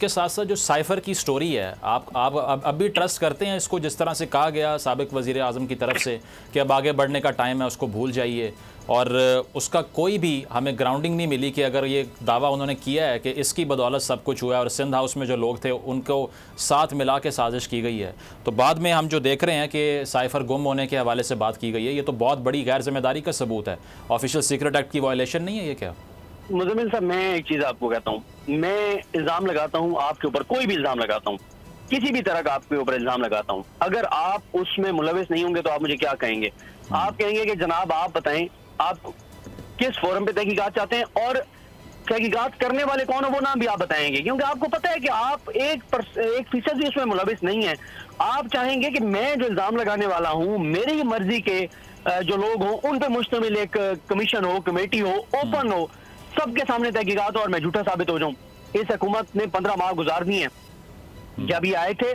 इसके साथ साथ जो साइफ़र की स्टोरी है, आप अब भी ट्रस्ट करते हैं इसको, जिस तरह से कहा गया साबिक वज़ीर आज़म की तरफ से कि अब आगे बढ़ने का टाइम है, उसको भूल जाइए, और उसका कोई भी हमें ग्राउंडिंग नहीं मिली कि अगर ये दावा उन्होंने किया है कि इसकी बदौलत सब कुछ हुआ है और सिंध हाउस में जो लोग थे उनको साथ मिला के साजिश की गई है, तो बाद में हम जो देख रहे हैं कि साइफ़र गुम होने के हवाले से बात की गई है, ये तो बहुत बड़ी गैर जिम्मेदारी का सबूत है। ऑफिशियल सीक्रेट एक्ट की वायलेशन नहीं है ये क्या? मुज़म्मिल साहब, मैं एक चीज़ आपको कहता हूँ, मैं इल्ज़ाम लगाता हूँ आपके ऊपर, कोई भी इल्ज़ाम लगाता हूँ, किसी भी तरह का आपके ऊपर इल्ज़ाम लगाता हूँ, अगर आप उसमें मुलविस नहीं होंगे तो आप मुझे क्या कहेंगे? आप कहेंगे कि जनाब आप बताएं आप किस फोरम पे तहकीकात चाहते हैं और तहकीकात करने वाले कौन है, वो नाम भी आप बताएंगे, क्योंकि आपको पता है कि आप 1% भी उसमें मुलविस नहीं है। आप चाहेंगे कि मैं जो इल्ज़ाम लगाने वाला हूँ, मेरी मर्जी के जो लोग हों उन पे मुश्तमिल एक कमीशन हो, कमेटी हो, ओपन हो, सबके सामने तहकीकात हो और मैं झूठा साबित हो जाऊं। इस हुकूमत ने 15 माह गुजार दिए हैं। जब ये आए थे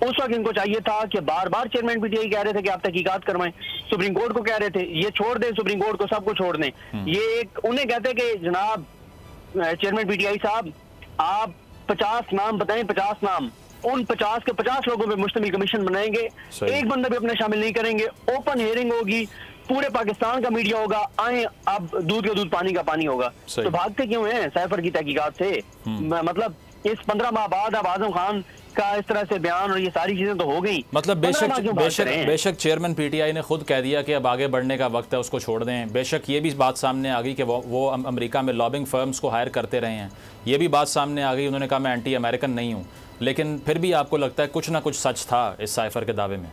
उस वक्त इनको चाहिए था कि बार बार चेयरमैन पीटीआई कह रहे थे कि आप तहकीकात करवाएं, सुप्रीम कोर्ट को कह रहे थे ये छोड़ दें, सुप्रीम कोर्ट को सबको छोड़ दें। ये एक उन्हें कहते कि जनाब चेयरमैन पीटीआई साहब आप 50 नाम बताएं, 50 नाम, उन 50 के 50 लोगों पे मुश्तमिल कमीशन बनाएंगे, एक बंदा भी अपने शामिल नहीं करेंगे, ओपन हियरिंग होगी, पूरे पाकिस्तान का मीडिया होगा, आए अब दूध का दूध पानी का पानी होगा। तो भागते क्यों हैं साइफर की तहकीकात से? मतलब इस 15 माह बाद अब आजम खान का इस तरह से बयान और ये सारी चीजें तो हो गई। मतलब बेशक चेयरमैन पीटीआई ने खुद कह दिया कि अब आगे बढ़ने का वक्त है, उसको छोड़ दें। बेशक ये भी बात सामने आ गई कि वो अमेरिका में लॉबिंग फर्म्स को हायर करते रहे हैं, ये भी बात सामने आ गई। उन्होंने कहा मैं एंटी अमेरिकन नहीं हूँ, लेकिन फिर भी आपको लगता है कुछ ना कुछ सच था इस साइफर के दावे में?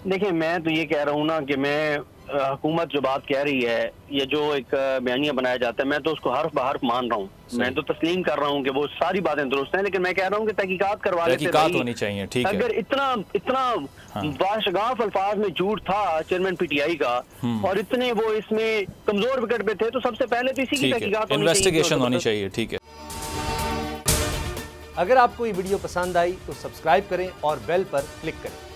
देखिए, मैं तो ये कह रहा हूँ ना कि मैं हुकूमत जो बात कह रही है, ये जो एक बयानिया बनाया जाता है, मैं तो उसको हर्फ बहर्फ मान रहा हूँ, मैं तो तस्लीम कर रहा हूँ कि वो सारी बातें दुरुस्त हैं, लेकिन मैं कह रहा हूँ कि तहकीकात करवा लेते होनी चाहिए। ठीक है, अगर इतना बाशगाफ अल्फाज में झूठ था चेयरमैन पीटीआई का और इतने वो इसमें कमजोर विकेट पे थे, तो सबसे पहले तो इसी की तहकीकात इन्वेस्टिगेशन होनी चाहिए। ठीक है, अगर आपको ये वीडियो पसंद आई तो सब्सक्राइब करें और बेल पर क्लिक करें।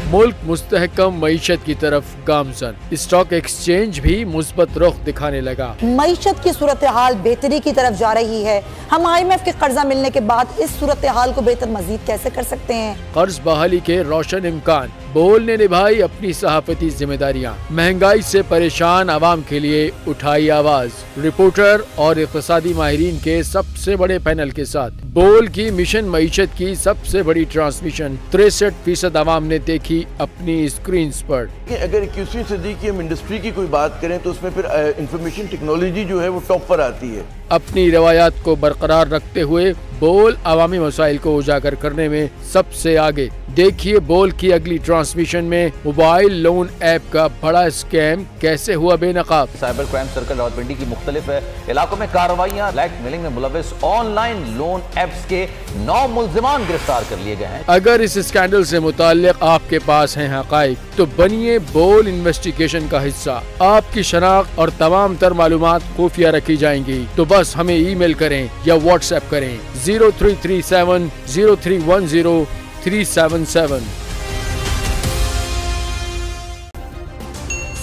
मुल्क मुस्तहकम मईशत की तरफ गामजन, स्टॉक एक्सचेंज भी मुस्बत रुख दिखाने लगा। मईशत की सूरत हाल बेहतरी की तरफ जा रही है। हम IMF के कर्जा मिलने के बाद इस सूरत हाल को बेहतर मजीद कैसे कर सकते हैं? कर्ज बहाली के रोशन इम्कान। बोल ने निभाई अपनी सहाफती जिम्मेदारियाँ, महंगाई से परेशान आवाम के लिए उठाई आवाज। रिपोर्टर और इक़्तिसादी माहिरीन के सबसे बड़े पैनल के साथ बोल की मिशन मईशत की सबसे बड़ी ट्रांसमिशन 63% आवाम ने देखी अपनी स्क्रीन पर। अगर 21वीं सदी की हम इंडस्ट्री की कोई बात करें तो उसमें फिर इंफॉर्मेशन टेक्नोलॉजी जो है वो टॉप पर आती है। अपनी रवायात को बरकरार रखते हुए बोल अवामी मसाइल को उजागर करने में सबसे आगे। देखिए बोल की अगली ट्रांसमिशन में मोबाइल लोन ऐप का बड़ा स्कैम कैसे हुआ बेनकाब। साइबर क्राइम सर्कल रावलपिंडी की मुख्तलिफ इलाकों में कार्रवाइयाँ, ब्लैकमेलिंग में मुलविस ऑनलाइन लोन ऐप्स के 9 मुल्जिमान गिरफ्तार कर लिए गए हैं। अगर इस स्कैंडल से मुताल्लिक आपके पास हैं हक़ाइक़ तो बनिए बोल इन्वेस्टिगेशन का हिस्सा। आपकी शनाख्त और तमाम तर मालूमात खुफिया रखी जाएंगी, तो बस हमें ईमेल करें या व्हाट्सएप करें 0337 0310 377।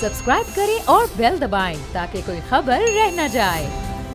सब्सक्राइब करें और बेल दबाएं ताकि कोई खबर रह न जाए।